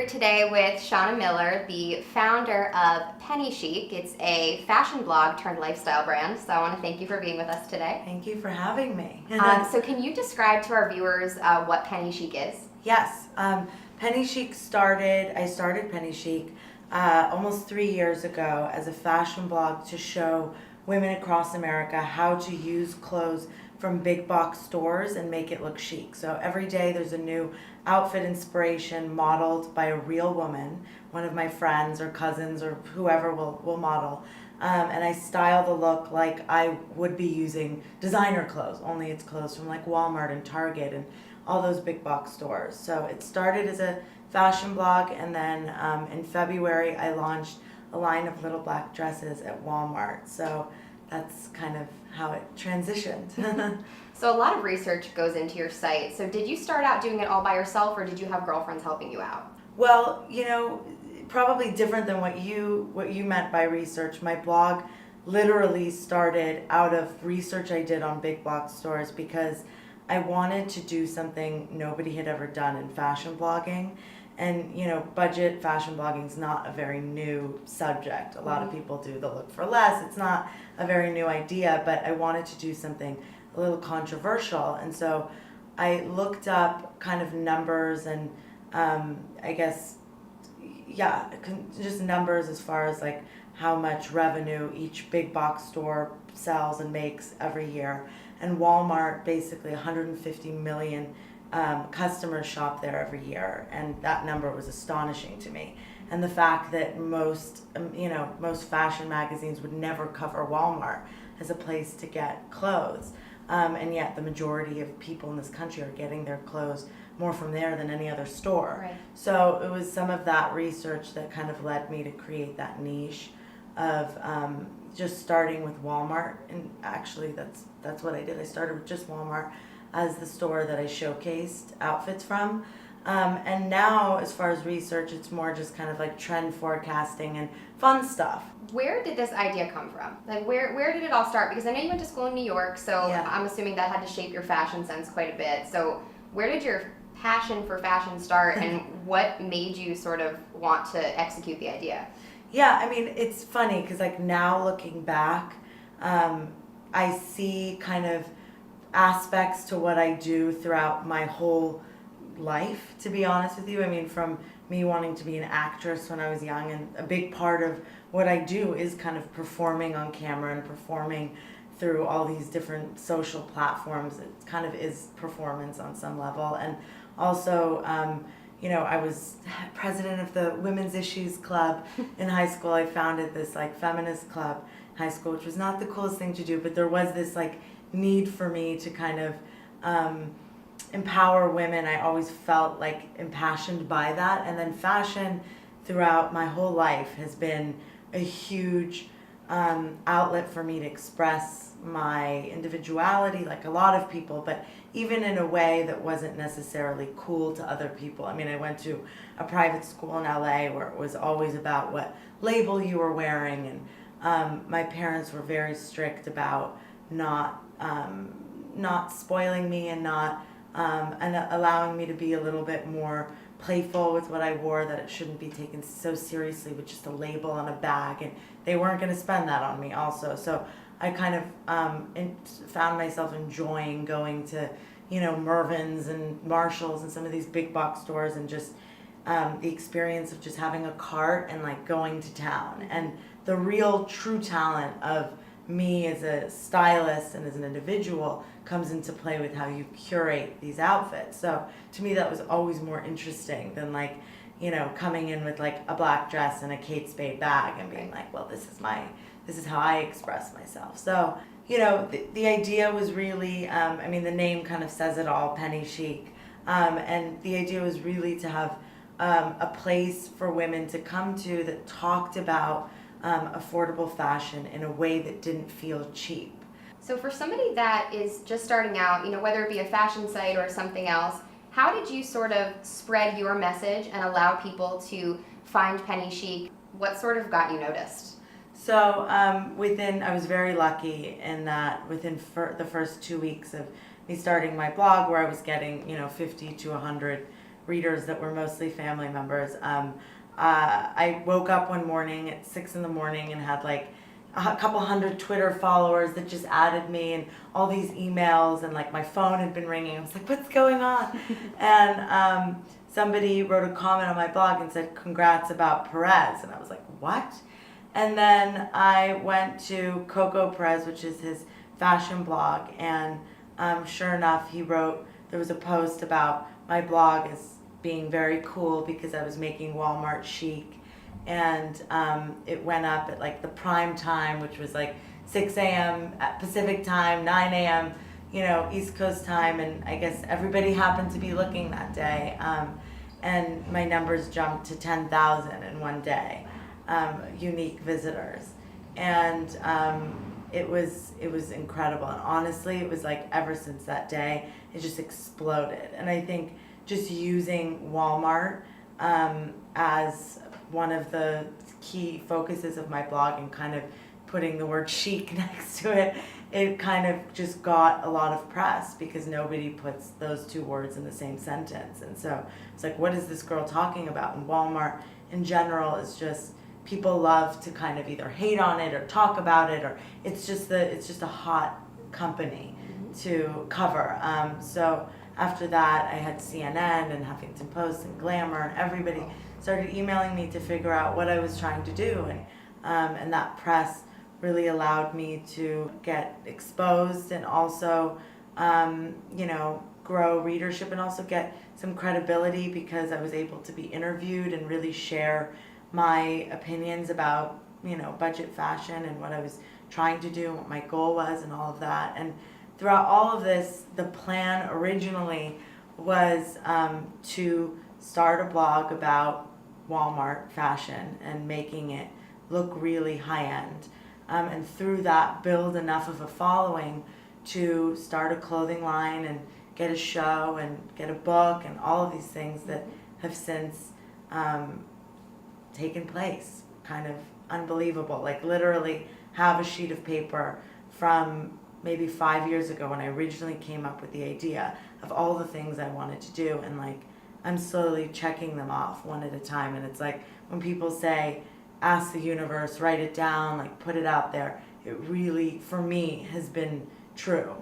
here today with Shauna Miller, the founder of Penny Chic. It's a fashion blog turned lifestyle brand, so I want to thank you for being with us today. Thank you for having me. So can you describe to our viewers what Penny Chic is? Yes, Penny Chic I started Penny Chic almost 3 years ago as a fashion blog to show women across America how to use clothes from big box stores and make it look chic. So every day there's a new outfit inspiration modeled by a real woman, one of my friends or cousins or whoever will model. And I style the look like I would be using designer clothes, only it's clothes from like Walmart and Target and all those big box stores. So it started as a fashion blog, and then in February I launched a line of little black dresses at Walmart. So that's kind of how it transitioned. So a lot of research goes into your site. So did you start out doing it all by yourself, or did you have girlfriends helping you out? Well, probably different than what you meant by research. My blog literally started out of research I did on big box stores because I wanted to do something nobody had ever done in fashion blogging. And budget fashion blogging is not a very new subject. A lot of people do the look for less. It's not a very new idea, but I wanted to do something a little controversial. And so I looked up kind of numbers and just numbers as far as like how much revenue each big box store sells and makes every year. And Walmart, basically 150 million customers shop there every year, and that number was astonishing to me. And the fact that most fashion magazines would never cover Walmart as a place to get clothes, and yet the majority of people in this country are getting their clothes more from there than any other store. Right. So it was some of that research that kind of led me to create that niche of just starting with Walmart. And actually that's what I did. I started with just Walmart as the store that I showcased outfits from. And now, as far as research, it's more just kind of like trend forecasting and fun stuff. Where did this idea come from? Like, where did it all start? Because I know you went to school in New York, so Yeah. I'm assuming that had to shape your fashion sense quite a bit. So where did your passion for fashion start, and what made you sort of want to execute the idea? Yeah, I mean, it's funny because like now looking back, I see kind of aspects to what I do throughout my whole life, to be honest with you. I mean, from me wanting to be an actress when I was young, and a big part of what I do is kind of performing on camera and performing through all these different social platforms. It kind of is performance on some level. And also, I was president of the Women's Issues Club in high school. I founded this like feminist club in high school, which was not the coolest thing to do, but there was this like need for me to kind of empower women. I always felt like impassioned by that. And then fashion throughout my whole life has been a huge outlet for me to express my individuality, like a lot of people, but even in a way that wasn't necessarily cool to other people. I mean, I went to a private school in LA where it was always about what label you were wearing, and my parents were very strict about not spoiling me and not and allowing me to be a little bit more playful with what I wore, that it shouldn't be taken so seriously with just a label on a bag, and they weren't going to spend that on me also. So I kind of found myself enjoying going to Mervyn's and Marshall's and some of these big box stores, and just the experience of just having a cart and like going to town, and the real true talent of me as a stylist and as an individual comes into play with how you curate these outfits. So to me that was always more interesting than like coming in with like a black dress and a Kate Spade bag and being like, well, this is how I express myself. So the idea was really the name kind of says it all, Penny Chic, and the idea was really to have a place for women to come to that talked about affordable fashion in a way that didn't feel cheap. So for somebody that is just starting out, whether it be a fashion site or something else, how did you sort of spread your message and allow people to find Penny Chic? What sort of got you noticed? So I was very lucky in that within the first 2 weeks of me starting my blog, where I was getting 50 to 100 readers that were mostly family members. I woke up one morning at 6 in the morning and had like a couple hundred Twitter followers that just added me, and all these emails, and like my phone had been ringing. I was like, what's going on? And somebody wrote a comment on my blog and said, congrats about Perez. And I was like, what? And then I went to Coco Perez, which is his fashion blog, and sure enough, there was a post about my blog as being very cool because I was making Walmart chic. And it went up at like the prime time, which was like 6 a.m. at Pacific time, 9 a.m., East Coast time. And I guess everybody happened to be looking that day. And my numbers jumped to 10,000 in one day, unique visitors. And it was incredible. And honestly, it was like ever since that day, it just exploded. And I think just using Walmart as one of the key focuses of my blog and kind of putting the word chic next to it, it kind of just got a lot of press because nobody puts those two words in the same sentence. And so it's like, what is this girl talking about? And Walmart in general is just, people love to kind of either hate on it or talk about it, or it's just a hot company to cover. So after that, I had CNN and Huffington Post and Glamour, and everybody started emailing me to figure out what I was trying to do, and that press really allowed me to get exposed and also, grow readership and also get some credibility because I was able to be interviewed and really share my opinions about, budget fashion and what I was trying to do, what my goal was, and all of that. And throughout all of this, the plan originally was to start a blog about Walmart fashion and making it look really high-end, and through that build enough of a following to start a clothing line and get a show and get a book and all of these things that have since taken place. Kind of unbelievable. Like literally have a sheet of paper from maybe 5 years ago when I originally came up with the idea of all the things I wanted to do, and like I'm slowly checking them off one at a time. And it's like when people say, ask the universe, write it down, like put it out there, it really, for me, has been true.